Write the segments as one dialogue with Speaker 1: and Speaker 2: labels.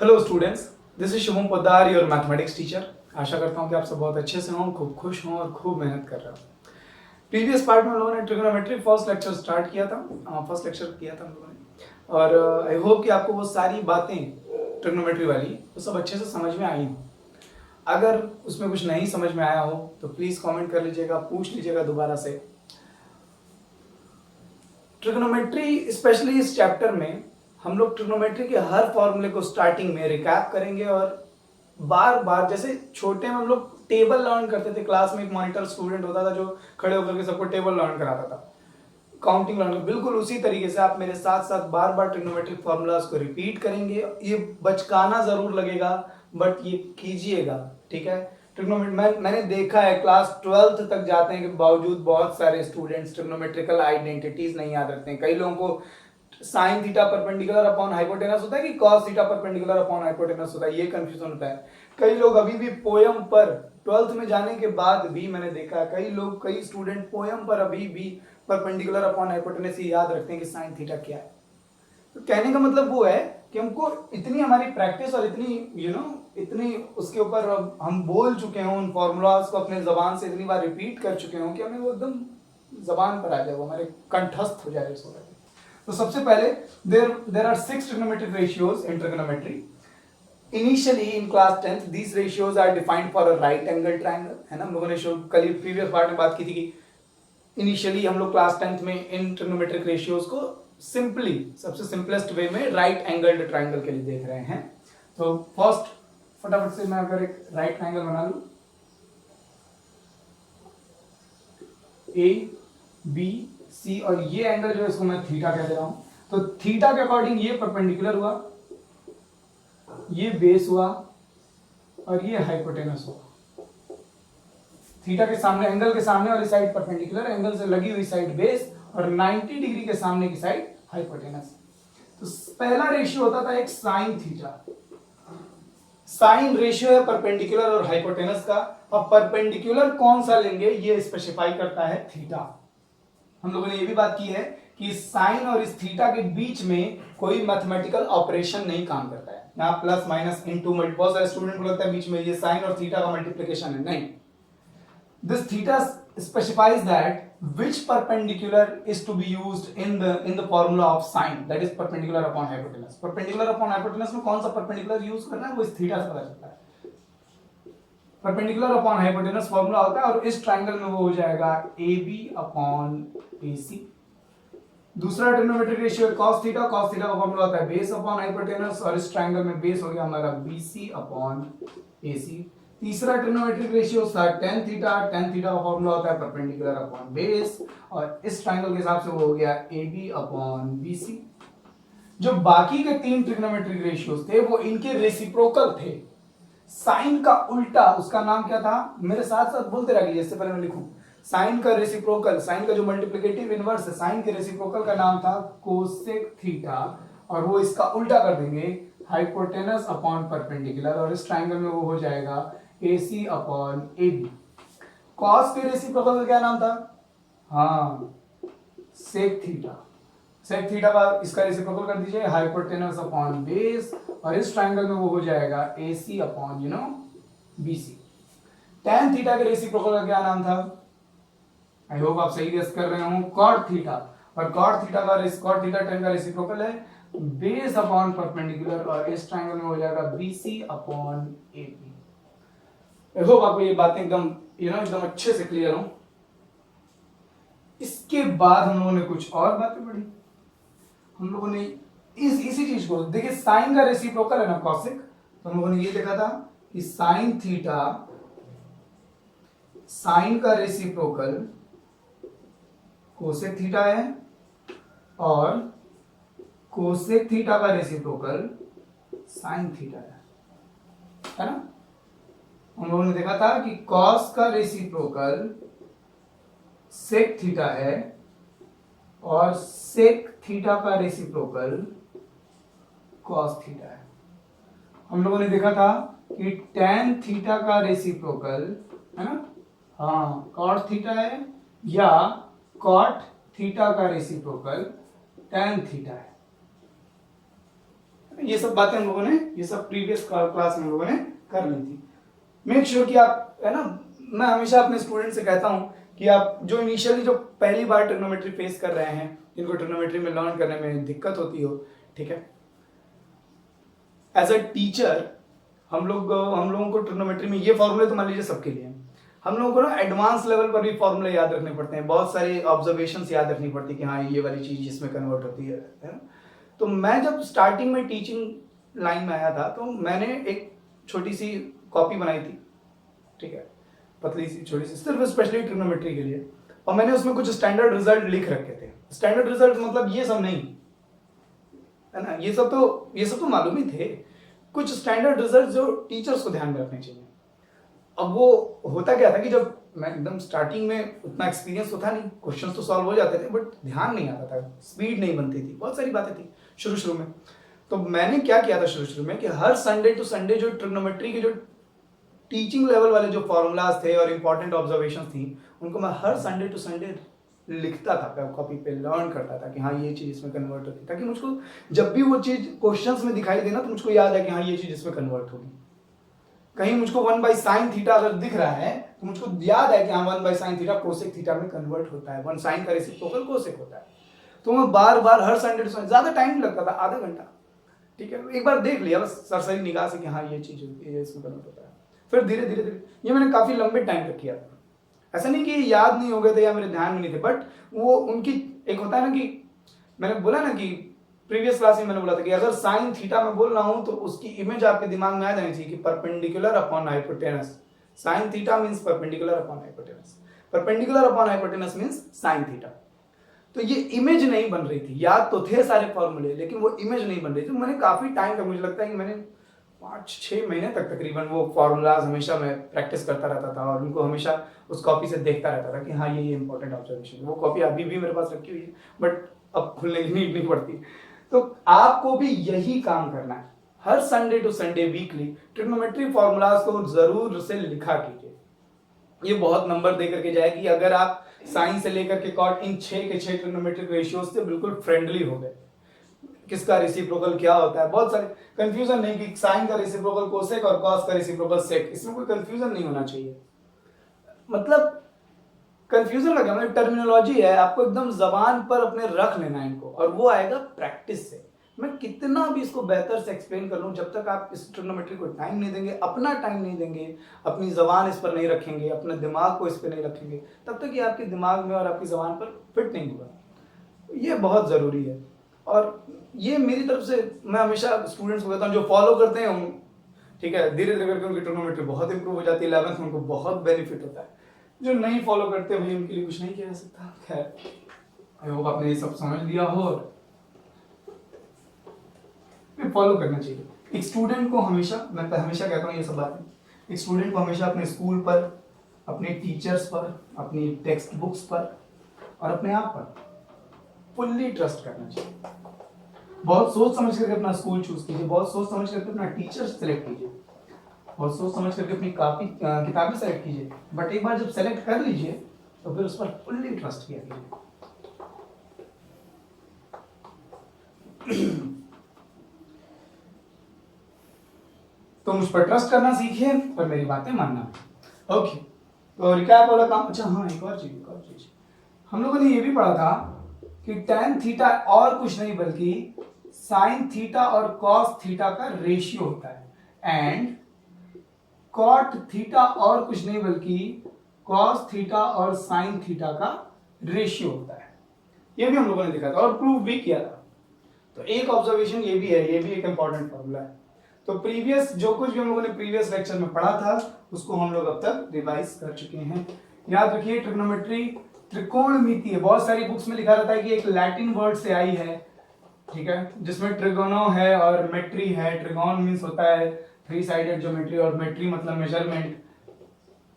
Speaker 1: Hello students, this is Shubham Poddar, your mathematics teacher. आशा करता हूँ कि आप सब बहुत अच्छे से हों, खूब खुश हों और खूब मेहनत कर रहे हो। प्रीवियस पार्ट में हम लोगों ने ट्रिग्नोमेट्री फर्स्ट लेक्चर स्टार्ट किया था, फर्स्ट लेक्चर किया था हम लोगों ने, और आई होप कि आपको वो सारी बातें ट्रिग्नोमेट्री वाली वो सब अच्छे से समझ में आई हो। अगर उसमें कुछ नहीं समझ में आया हो तो प्लीज कमेंट कर लीजिएगा, पूछ लीजिएगा दोबारा से। ट्रिग्नोमेट्री स्पेशली इस चैप्टर में हम लोग ट्रिग्नोमेट्री के हर फॉर्मूले को स्टार्टिंग में रिकैप करेंगे और बार बार, जैसे छोटे में हम लोग टेबल लर्न करते थे, क्लास में एक मॉनिटर स्टूडेंट होता था जो खड़े होकर के सबको टेबल लर्न कराता था, काउंटिंग लर्न, बिल्कुल उसी तरीके से आप मेरे साथ साथ बार बार ट्रिग्नोमेट्रिक फॉर्मूलाज को रिपीट करेंगे। ये बचकाना जरूर लगेगा बट ये कीजिएगा, ठीक है। ट्रिग्नोमेट्री मैंने देखा है क्लास 12th तक जाते हैं के बावजूद बहुत सारे स्टूडेंट्स ट्रिग्नोमेट्रिकल आइडेंटिटीज नहीं याद रखते हैं। कई लोगों को sine theta perpendicular upon hypotenuse होता है कि cos theta perpendicular upon hypotenuse होता है, ये कंफ्यूजन होता है। कई लोग अभी भी पोयम पर 12th में जाने के बाद भी मैंने देखा है कई स्टूडेंट पोयम पर अभी भी परपेंडिकुलर अपॉन हाइपोटेनस ही याद रखते हैं कि साइन थीटा क्या है। तो कहने का मतलब वो है कि हमको इतनी हमारी प्रैक्टिस और इतनी उसके ऊपर हम बोल चुके हैं, उन फॉर्मूलाज को अपने जबान से इतनी बार रिपीट कर चुके हो कि हमें वो एकदम जबान पर आ जाए, वो हमारे कंठस्थ हो जाए इसको। तो सबसे पहले there are 6 trigonometric ratios in trigonometry. Initially in class 10th these ratios are defined for a right angle triangle, है ना। हम लोगों ने कल प्रीवियस पार्ट में बात की थी कि इनिशियली हम लोग क्लास 10th में इन ट्रिग्नोमेट्रिक रेशियोज को सिंपली सबसे सिंपलेस्ट वे में राइट एंगल्ड ट्राइंगल के लिए देख रहे हैं। तो फर्स्ट फटाफट से मैं अगर एक राइट ट्राइंगल बना लूं, ए बी सी, और ये एंगल जो है इसको मैं थीटा कह दे रहा हूं। तो थीटा के अकॉर्डिंग ये परपेंडिकुलर हुआ, ये बेस हुआ और ये हाइपोटेनस हुआ। थीटा के सामने, एंगल के सामने वाली साइड परपेंडिकुलर, एंगल से लगी हुई साइड बेस और 90 डिग्री के सामने की साइड हाइपोटेनस। तो पहला रेशियो होता था एक साइन थीटा। साइन रेशियो है परपेंडिकुलर और हाइपोटेनस का, और परपेंडिकुलर कौन सा लेंगे ये स्पेसिफाई करता है थीटा। हम लोगों ने ये भी बात की है कि साइन और इस थीटा के बीच में कोई मैथमेटिकल ऑपरेशन नहीं काम करता है। यहाँ प्लस माइनस इनटू मल्टी, बहुत सारे स्टूडेंट को लगता है बीच में ये साइन और थीटा का मल्टीप्लिकेशन है, नहीं। This theta specifies that which perpendicular is to be used in the formula of sine, that is perpendicular upon hypotenuse. perpendicular upon hypotenuse में कौन सा perpendicular यूज करना है वो इस थीटा से पता चलता है। परपेंडिकुलर अपॉन हाइपोटेनस फॉर्मूला होता है और इस ट्रायंगल में वो हो जाएगा AB अपॉन AC। दूसरा ट्रिग्नोमेट्रिक रेशियो cos थीटा का फॉर्मूला होता है बेस अपॉन हाइपोटेनस, और इस ट्रायंगल में बेस हो गया हमारा BC अपॉन AC। तीसरा ट्रिग्नोमेट्रिक रेशियो tan थीटा का फॉर्मूला होता है परपेंडिकुलर अपॉन बेस, और इस ट्रायंगल के हिसाब से वो हो गया AB अपॉन BC। जो बाकी के तीन ट्रिग्नोमेट्रिक रेशियोज थे वो इनके रेसिप्रोकल थे। साइन का उल्टा, उसका नाम क्या था, मेरे साथ साथ बोलते रहिए इससे पहले मैं लिखूं। साइन का रेसिप्रोकल, साइन का जो मल्टीप्लिकेटिव इनवर्स है, साइन के रेसिप्रोकल का नाम था कोसेक थीटा, और वो इसका उल्टा कर देंगे हाइपोटेनस अपॉन परपेंडिकुलर, और इस ट्रायंगल में वो हो जाएगा AC अपॉन AB। कॉस के रेसिप्रोकल का क्या नाम था, हाँ सेक थीटा। सेक थीटा का इसका रेसिप्रोकल कर दीजिए हाइपोटेनस अपॉन बेस, और इस ट्रायंगल में वो हो जाएगा AC upon BC। tan theta के रेसिप्रोकल का क्या नाम था, आई होप आप सही गेस कर रहे हो, cot थीटा, और cot थीटा tan का रेसिप्रोकल है बेस अपॉन परपेंडिकुलर, और इस ट्रायंगल में हो जाएगा BC upon AP। I hope आपको ये बातें एकदम अच्छे से क्लियर हो। इसके बाद हम लोगों ने कुछ और बातें पढ़ी। हम लोगों ने इसी चीज को देखिए, साइन का रेसिप्रोकल है ना कॉसेक, तो हम लोगों ने ये देखा था कि साइन थीटा, साइन का रेसिप्रोकल कोसेक थीटा है, और कोसेक थीटा का रेसिप्रोकल साइन थीटा है ना। हम लोगों ने देखा था कि कॉस का रेसिप्रोकल सेक थीटा है, और सेक थीटा का रेसिप्रोकल कॉस थीटा है। हम लोगों ने देखा था कि tan थीटा का रेसिप्रोकल है ना, हाँ cot थीटा है, या cot थीटा का रेसिप्रोकल tan थीटा है। ये सब बातें हम लोगों ने, ये सब प्रीवियस क्लास में हम लोगों ने कर ली थी। मेक श्योर कि आप, है ना, मैं हमेशा अपने स्टूडेंट से कहता हूँ कि आप जो इनिशियली जो पहली बार ट्रिग्नोमेट्री फेस कर रहे हैं, जिनको ट्रिग्नोमेट्री में लर्न करने में दिक्कत होती हो, ठीक है, एज अ टीचर हम लोगों को ट्रिग्नोमेट्री में ये फॉर्मूले तो मान लीजिए सबके लिए, हम लोगों को ना एडवांस लेवल पर भी फॉर्मूले याद रखने पड़ते हैं, बहुत सारे ऑब्जर्वेशंस याद रखनी पड़ती है कि हाँ ये वाली चीज इसमें कन्वर्ट होती है ना। तो मैं जब स्टार्टिंग में टीचिंग लाइन में आया था तो मैंने एक छोटी सी कॉपी बनाई थी, ठीक है, पतली सी छोटी सी, सिर्फ स्पेशली ट्रिग्नोमेट्री के लिए, और मैंने उसमें कुछ स्टैंडर्ड रिजल्ट लिख रखे थे। स्टैंडर्ड रिजल्ट मतलब ये सब नहीं, है ना, ये सब तो मालूम ही थे, कुछ स्टैंडर्ड रिजल्ट जो टीचर्स को ध्यान में रखने चाहिए। अब वो होता क्या था कि जब मैं एकदम स्टार्टिंग में, उतना एक्सपीरियंस तो था नहीं, क्वेश्चंस तो सॉल्व हो जाते थे बट ध्यान नहीं आता था, स्पीड नहीं बनती थी, बहुत सारी बातें थी शुरू में। तो मैंने क्या किया था शुरू में कि हर संडे टू संडे जो ट्रिग्नोमेट्री के जो टीचिंग लेवल वाले जो फॉर्मूलाज थे और इंपॉर्टेंट ऑब्जर्वेशन थी, उनको मैं हर संडे टू संडे लिखता था कॉपी पे, लर्न करता था कि हाँ ये चीज इसमें कन्वर्ट होती है, ताकि मुझको जब भी वो चीज क्वेश्चंस में दिखाई देना तो मुझको याद है कि हाँ ये चीज इसमें कन्वर्ट होगी। कहीं मुझको 1/sin थीटा अगर दिख रहा है तो मुझको याद है कि हाँ 1/sin थीटा कोसेक थीटा में कन्वर्ट होता है, 1 sin का रेसिप्रोकल कोसेक होता है। तो मैं बार बार हर संडे टू संडे, ज्यादा टाइम नहीं लगता था, आधा घंटा, ठीक है, एक बार देख लिया बस सरसरी निगाह से कि हाँ ये चीज होती है, इसमें कन्वर्ट होता है। फिर धीरे धीरे ये मैंने काफी लंबे टाइम तक किया था। ऐसा नहीं कि याद नहीं हो गए थे या मेरे ध्यान में नहीं थे, बट वो उनकी एक होता है ना कि मैंने बोला ना कि प्रीवियस क्लास में मैंने बोला था कि अगर साइन थीटा में बोल रहा हूं तो उसकी इमेज आपके दिमाग में आ जानी चाहिए कि perpendicular upon hypotenuse. Sine theta means perpendicular upon hypotenuse, perpendicular upon hypotenuse means sine theta. तो ये इमेज नहीं बन रही थी, याद तो थे सारे फॉर्मूले लेकिन वो इमेज नहीं बन रही थी। मैंने काफी टाइम तक, मुझे लगता है कि मैंने 5-6 महीने तक तकरीबन वो फॉर्मूलाज हमेशा मैं प्रैक्टिस करता रहता था और उनको हमेशा उस कॉपी से देखता रहता था कि हाँ ये इंपॉर्टेंट ऑब्जर्वेशन है। वो कॉपी अभी भी मेरे पास रखी हुई है बट अब खुलने की नीड नहीं पड़ती। तो आपको भी यही काम करना है, हर Sunday to Sunday weekly trigonometry formulas को जरूर से लिखा कीजिए। ये बहुत नंबर दे करके जाएगी अगर आप साइन से लेकर के कॉट इन 6 के 6 ट्रिग्नोमेट्रिक रेशियोज से बिल्कुल फ्रेंडली हो गए। किसका रेसिप्रोकल क्या होता है, बहुत सारे कंफ्यूजन नहीं कि साइन का रेसिप्रोकल कोसेक और कॉस का रेसिप्रोकल सेक, इसमें कोई कंफ्यूजन नहीं होना चाहिए। मतलब कंफ्यूजन लगा, मतलब टर्मिनोलॉजी है, आपको एकदम जबान पर अपने रख लेना है इनको, और वो आएगा प्रैक्टिस से। मैं कितना भी इसको बेहतर से एक्सप्लेन कर लूं, जब तक आप इस ट्रिग्नोमेट्री को टाइम नहीं देंगे, अपना टाइम नहीं देंगे, अपनी जबान इस पर नहीं रखेंगे, अपने दिमाग को इस पर नहीं रखेंगे, तब तक ये आपके दिमाग में और आपकी जबान पर फिट नहीं होगा। ये बहुत जरूरी है और ये मेरी तरफ से मैं हमेशा स्टूडेंट्स को कहता हूँ जो फॉलो करते हैं, ठीक है, धीरे धीरे करके उनकी ट्रिग्नोमेट्री बहुत इंप्रूव हो जाती है, 11th में उनको बहुत बेनिफिट होता है। जो नहीं फॉलो करते भाई उनके लिए कुछ नहीं किया जा सकता। खैर आई होप आपने ये सब समझ लिया हो और फॉलो करना चाहिए। एक स्टूडेंट को हमेशा, मैं हमेशा कहता हूँ ये सब बातें, एक स्टूडेंट को हमेशा अपने स्कूल पर, अपने टीचर्स पर, अपनी टेक्स्ट बुक्स पर और अपने आप पर फुल्ली ट्रस्ट करना चाहिए। बहुत सोच समझ करके अपना स्कूल चूज कीजिए, बहुत सोच समझ करके अपना टीचर सेलेक्ट कीजिए, बहुत सोच समझ करके अपनी किताबें सेलेक्ट कीजिए, बट एक बार जब सेलेक्ट कर लीजिए तो फिर उस पर फुल्ली ट्रस्ट किया कीजिए। तो मुझ पर ट्रस्ट करना सीखिए और मेरी बातें मानना। ओके, तो रिकैप वाला काम। अच्छा हाँ, एक और चीज हम लोगों ने ये भी पढ़ा था कि tan थीटा और कुछ नहीं बल्कि sin थीटा और cos थीटा का रेशियो होता है, एंड cot थीटा और कुछ नहीं बल्कि cos थीटा और sin थीटा का रेशियो होता है। ये भी हम लोगों ने देखा था और प्रूव भी किया था। तो एक ऑब्जर्वेशन ये भी है, ये भी एक इंपॉर्टेंट फॉर्मूला है। तो प्रीवियस जो कुछ भी हम लोगों ने प्रीवियस लेक्चर में पढ़ा था उसको हम लोग अब तक रिवाइज कर चुके हैं। याद रखिए ट्रिग्नोमेट्री त्रिकोणमिति है, बहुत सारी बुक्स में लिखा रहता है कि एक लैटिन वर्ड से आई है, ठीक है, जिसमें ट्रिगोनो है और मेट्री है। ट्रिगोन मींस होता है 3 साइडेड ज्योमेट्री और मेट्री मतलब मेजरमेंट,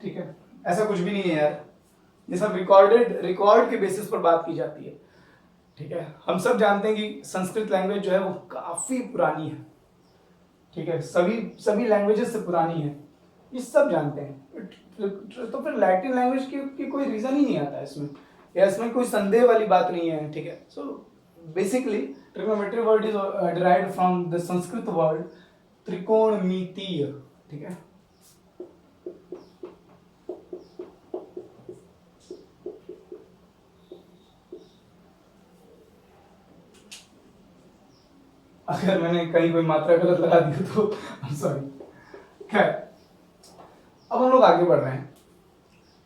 Speaker 1: ठीक है, ऐसा कुछ भी नहीं है यार, ये सब रिकॉर्ड के बेसिस पर बात की जाती है, ठीक है। हम सब जानते हैं कि संस्कृत लैंग्वेज जो है वो काफी पुरानी है, ठीक है, सभी लैंग्वेजेस से पुरानी है, ये सब जानते हैं। तो फिर लैटिन लैंग्वेज की कोई रीजन ही नहीं आता इसमें, या इसमें कोई संदेह वाली बात नहीं है, ठीक है। So basically trigonometry word is derived from the Sanskrit word त्रिकोणमितीय, ठीक है। अगर मैंने कहीं कोई मात्रा गलत लगा दी तो आई एम सॉरी। खैर, अब हम लोग आगे बढ़ रहे हैं।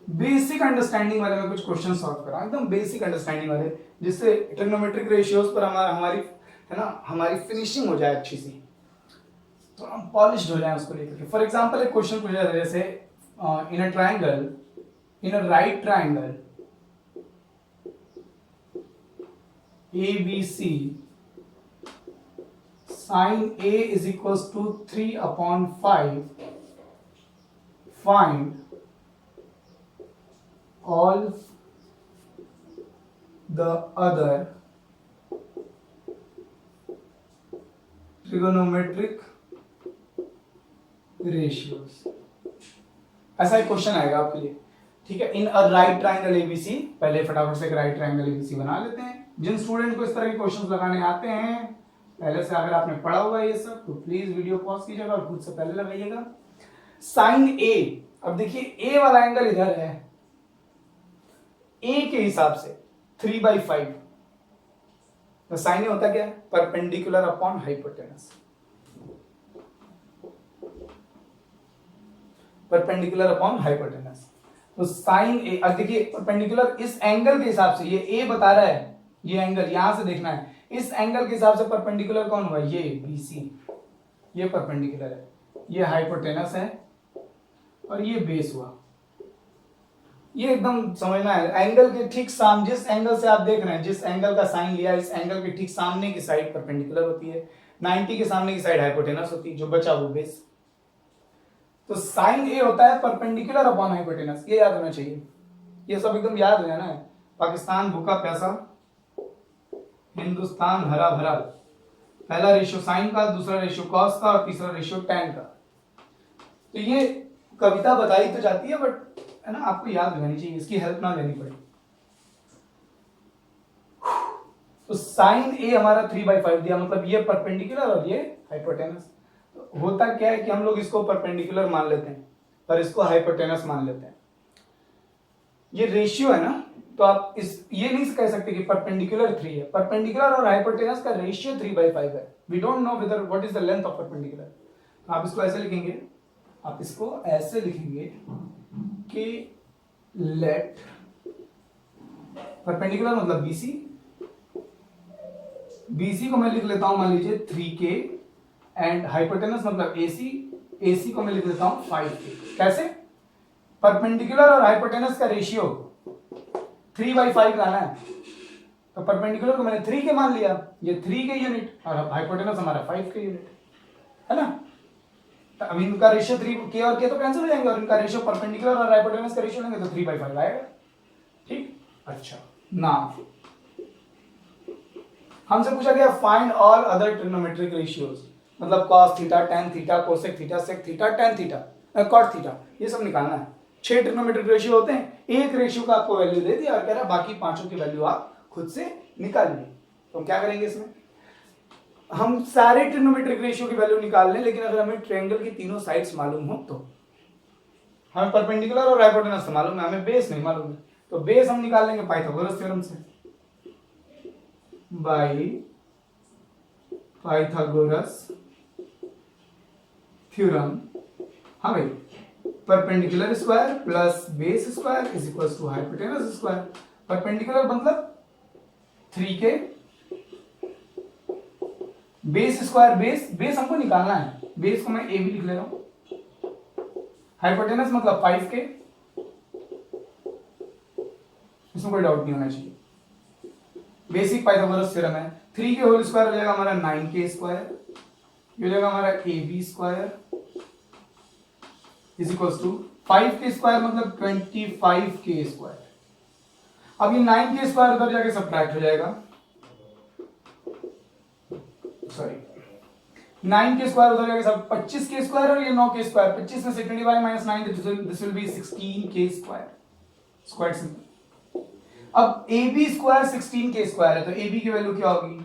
Speaker 1: बेसिक अंडरस्टैंडिंग वाले में कुछ क्वेश्चन सॉल्व करा, एकदम बेसिक अंडरस्टैंडिंग वाले, जिससे ट्रिग्नोमेट्रिक रेशियोज पर हमारी है ना हमारी फिनिशिंग हो जाए अच्छी सी, तो हम पॉलिश्ड हो जाए उसको लेकर। फॉर एग्जांपल एक क्वेश्चन पूछा जाए जैसे in a triangle, in a right triangle ABC sin A is equals to 3/5, find all the other trigonometric ratios। ऐसा एक क्वेश्चन आएगा आपके लिए, ठीक है। इन अ राइट ट्रायंगल ABC, पहले फटाफट से एक राइट ट्रायंगल ABC बना लेते हैं। जिन स्टूडेंट को इस तरह के क्वेश्चंस लगाने आते हैं पहले से, अगर आपने पढ़ा हुआ ये सब, तो प्लीज वीडियो पॉज कीजिएगा और खुद से पहले लगाइएगा। साइन A, अब देखिए A वाला एंगल इधर है, A के हिसाब से 3/5, तो साइन A होता क्या है? Perpendicular upon hypotenuse. Perpendicular upon hypotenuse, तो साइन A, अब देखिए परपेंडिकुलर इस एंगल के हिसाब से, ये A बता रहा है, ये एंगल यहां से देखना है, इस एंगल के हिसाब से परपेंडिकुलर कौन हुआ? ये BC, ये परपेंडिकुलर है, ये हाइपोटेनस है और ये बेस हुआ। ये एकदम समझना है, एंगल के ठीक सामने, जिस एंगल से आप देख रहे हैं, जिस एंगल का साइन लिया, इस एंगल के ठीक सामने की साइड परपेंडिकुलर होती है, 90 के सामने की साइड हाइपोटेनस होती है, जो बचा वो बेस। तो साइन A होता है परपेंडिकुलर अपॉन हाइपोटेनस, ये याद होना चाहिए, ये सब एकदम याद हो जाना है। पाकिस्तान भूखा प्यासा, हिंदुस्तान हरा भरा, पहला रेशियो साइन का, दूसरा रेशियो कॉस का और तीसरा रेशियो टैन का। तो ये कविता बताई तो जाती है, बट है ना आपको याद रहनी चाहिए, इसकी हेल्प ना लेनी पड़े। तो साइन A हमारा 3/5 दिया, मतलब ये परपेंडिकुलर और ये हाइपोटेनस। तो होता क्या है कि हम लोग इसको परपेंडिकुलर मान लेते हैं और इसको हाइपोटेनस मान लेते हैं। ये रेशियो है ना, तो आप ये नहीं कह सकते कि परपेंडिकुलर 3 है। परपेंडिकुलर और हाइपोटेनस का रेशियो 3/5 है। We don't know whether what is the length of perpendicular. तो आप इसको ऐसे लिखेंगे, आप इसको ऐसे लिखेंगे कि लेट परपेंडिकुलर मतलब BC, BC को मैं लिख लेता हूं मान लीजिए 3K, एंड हाइपोटेनस मतलब AC, AC को मैं लिख लेता हूं 5K। कैसे? परपेंडिकुलर और हाइपोटेनस का रेशियो 3/5 लाना है, तो परपेंडिकुलर को मैंने 3 के मान लिया, ये 3 के यूनिट, और हाइपोटेनस हमारा 5 के यूनिट है ना। तो अब इनका रेशियो 3K और K तो कैंसिल हो जाएंगे, और इनका रेशियो परपेंडिकुलर और हाइपोटेनस का रेशियो लेंगे तो 3/5 आएगा। ठीक, अच्छा। नाउ हमसे पूछा गया find all other trigonometric ratios, मतलब cos theta, tan theta, cosec theta, sec theta, tan theta, cot theta, ये सब निकालना है। 6 ट्रिग्नोमेट्रिक रेशियो होते हैं, एक रेशियो का आपको वैल्यू दे दिया और कह रहा है बाकी पांचों की वैल्यू आप खुद से निकालिए। तो हम क्या करेंगे इसमें, हम सारे ट्रिग्नोमेट्रिक रेशियो की वैल्यू निकाल लें, लेकिन अगर हमें ट्रायंगल की तीनों साइड्स मालूम हो तो। हमें परपेंडिकुलर और हाइपोटेनस तो मालूम है, हमें बेस नहीं मालूम है, तो बेस हम निकाल लेंगे पाइथागोरस थ्योरम से, बाय पाइथागोरस थ्योरम। हाँ भाई, perpendicular square plus base square is equal to hypotenuse square. Perpendicular मतलब 3K, बेस स्क्वायर, बेस हमको निकालना है, बेस को मैं A भी लिख ले रहा हूं, हाइपोटेनस मतलब 5K, इसमें कोई डाउट नहीं होना चाहिए, बेसिक पाइथागोरस थ्योरम है। 3K होल स्क्वायर हो जाएगा हमारा 9K स्क्वायर, ये हो जाएगा हमारा AB square is equal to 5K square मतलब 25K स्क्वायर। अब ये 9K स्क्वायर उधर जाके सब्ट्रैक्ट हो जाएगा, सॉरी 9K स्क्वायर उधर जाके सब 25K स्क्वायर और ये 9K स्क्वायर, 25 में से 25 - 9 this will be 16K square, square simple. अब ए बी स्क्वायर 16 के स्क्वायर है, तो ए बी की वैल्यू क्या होगी?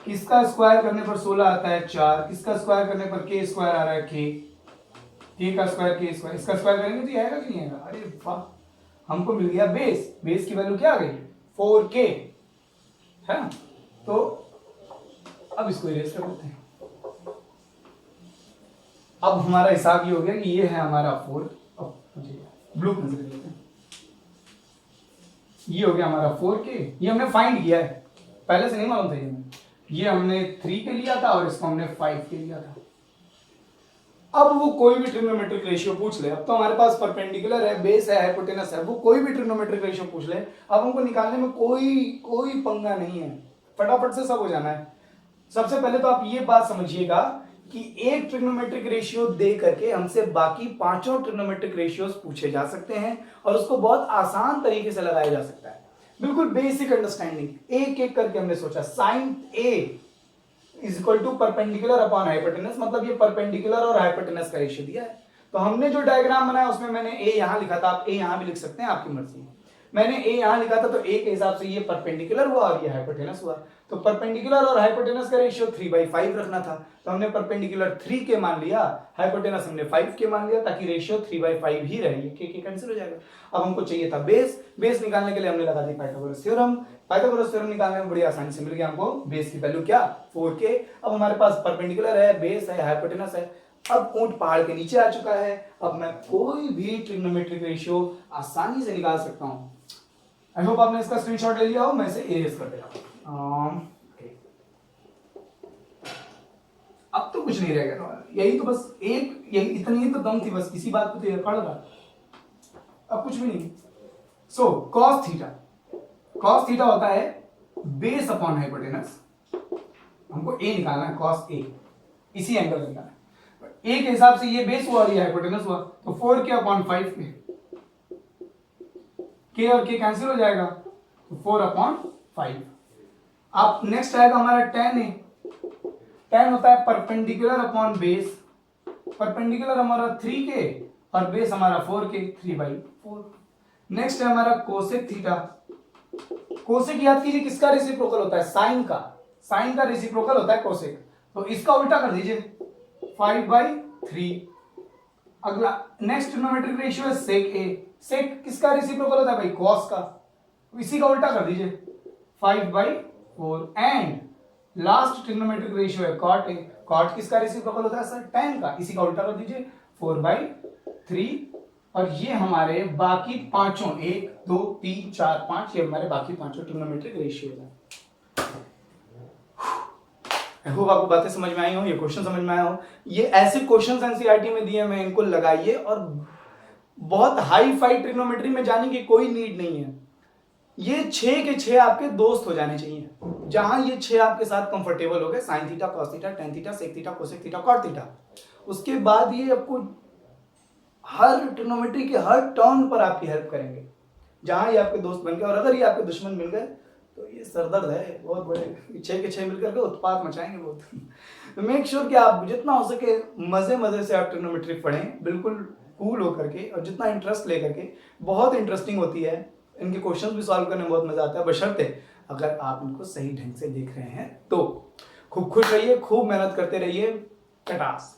Speaker 1: किसका स्क्वायर करने पर 16 आता है 4, किसका स्क्वायर करने पर के स्क्वायर आ रहा है के का स्क्वायर के स्क्वायर, इसका स्क्वायर करेंगे तो ये आएगा कि नहीं आएगा? अरे वाह, हमको मिल गया बेस। बेस की वैल्यू क्या आ गई? 4k है ना। तो अब इसको इरेज कर देते हैं। अब हमारा हिसाब ये हो गया कि ये है हमारा 4, अब मुझे ब्लू पेन से लेते हैं। ये हो गया हमारा 4k, ये हमने फाइंड किया है, पहले से नहीं मालूम था ये हमने 3 के लिया था और इसको हमने 5 के लिया था। अब वो कोई भी ट्रिग्नोमेट्रिक रेशियो पूछ ले, अब तो हमारे पास परपेंडिकुलर है, बेस है, हाइपोटेनस है, वो कोई भी ट्रिग्नोमेट्रिक रेशियो पूछ ले, अब हमको निकालने में कोई पंगा नहीं है, फटाफट से सब हो जाना है। सबसे पहले तो आप ये बात समझिएगा कि एक ट्रिग्नोमेट्रिक रेशियो दे करके हमसे बाकी पांचों ट्रिग्नोमेट्रिक रेशियोज पूछे जा सकते हैं और उसको बहुत आसान तरीके से लगाया जा सकता है। बिल्कुल बेसिक अंडरस्टैंडिंग, एक एक करके हमने सोचा। Sine A is equal to perpendicular upon hypotenuse, मतलब ये परपेंडिकुलर और हाइपोटेनस का रेशियो दिया है। तो हमने जो डायग्राम बनाया उसमें मैंने ए यहां लिखा था, आप ए यहां भी लिख सकते हैं, आपकी मर्जी। मैंने ए यहां लिखा था तो ए के हिसाब से ये परपेंडिकुलर हुआ और ये हाइपोटेनस हुआ। तो परपेंडिकुलर और हाइपोटेनस का रेशियो 3/5 रखना था, तो हमने परपेंडिकुलर 3 के मान लिया, हाइपोटेनस हमने 5 के मान लिया, ताकि रेशियो 3/5 ही रहे, के कैंसिल हो जाएगा। अब हमको चाहिए था बेस। बेस निकालने के लिए हमने लगा दी पाइथागोरस थ्योरम। पाइथागोरस थ्योरम निकालने में बड़ी आसानी से मिल गया हमको बेस की वैल्यू क्या? 4k। अब हमारे पास परपेंडिकुलर है, बेस है, हाइपोटेनस है। अब ऊंट पहाड़ के नीचे आ चुका है, अब मैं कोई भी ट्रिग्नोमेट्रिक रेशियो आसानी से निकाल सकता हूं। आई होप आपने इसका स्क्रीनशॉट ले लिया हो, मैं इसे इरेज कर दे रहा हूं। अब तो कुछ नहीं रहेगा, यही तो बस यही इतनी ही तो दम थी, बस इसी बात को तो ये पढ़ रहा, अब कुछ भी नहीं। सो cos थीटा होता है बेस अपॉन हाइपोटेनस। हमको ए निकालना है, cos ए, इसी एंगल का निकालना है। ए के हिसाब से ये बेस हुआ और ये हाइपोटेनस हुआ, तो 4k अपॉन 5k, k और k कैंसिल हो जाएगा, तो 4 अपॉन 5। अब नेक्स्ट आएगा हमारा tan ए। tan होता है परपेंडिकुलर अपॉन बेस, परपेंडिकुलर हमारा 3k और बेस हमारा 4k, 3/4। नेक्स्ट है हमारा कोसेक थीटा। कोसेक याद कीजिए किसका रेसिप्रोकल होता है? साइन का। साइन का रेसिप्रोकल होता है कोसेक, तो इसका उल्टा कर दीजिए, 5/3। अगला नेक्स्ट ट्रिग्नोमेट्रिक रेशियो है सेक ए। सेक किसका रेसिप्रोकल होता है भाई? कॉस का, इसी का उल्टा कर दीजिए, 5/4। एंड लास्ट ट्रिग्नोमेट्रिक रेशियो है कॉट ए। कॉट किसका रेसिप्रोकल होता है सर? tan का, इसी का उल्टा कर दीजिए, 4/3। और ये हमारे बाकी पांचों 1 2 3 4 5, ये हमारे बाकी पांचों ट्रिग्नोमेट्रिक रेशियो है। आई होप आपको बातें समझ में आई हो, ये क्वेश्चन समझ में आया हो। ये ऐसे क्वेश्चंस एनसीईआरटी में दिए हैं, इनको लगाइए, और बहुत हाई फाई ट्रिग्नोमेट्री में जाने की कोई नीड नहीं है। ये 6 के 6 आपके दोस्त हो जाने चाहिए, जहां ये 6 आपके साथ कंफर्टेबल हो गए, sine theta, cos theta, tan theta, sec theta, cosec theta, cot theta. उसके बाद ये आपको हर ट्रिग्नोमेट्री के हर टर्न पर आपकी हेल्प करेंगे, जहां ये आपके दोस्त बन गए। और अगर ये आपके दुश्मन मिल गए तो ये सरदर्द है बहुत बड़े, 6 के 6 मिलकर के उत्पात मचाएंगे बहुत। मेक श्योर कि आप जितना हो सके मजे से आप ट्रिग्नोमेट्री पढ़ें, बिल्कुल कूल होकर के, और जितना इंटरेस्ट लेकर के। बहुत इंटरेस्टिंग होती है, इनके क्वेश्चंस भी सॉल्व करने में बहुत मजा आता है, बशर्ते अगर आप इनको सही ढंग से देख रहे हैं तो। खूब खुश रहिए, खूब मेहनत करते रहिए। कटास।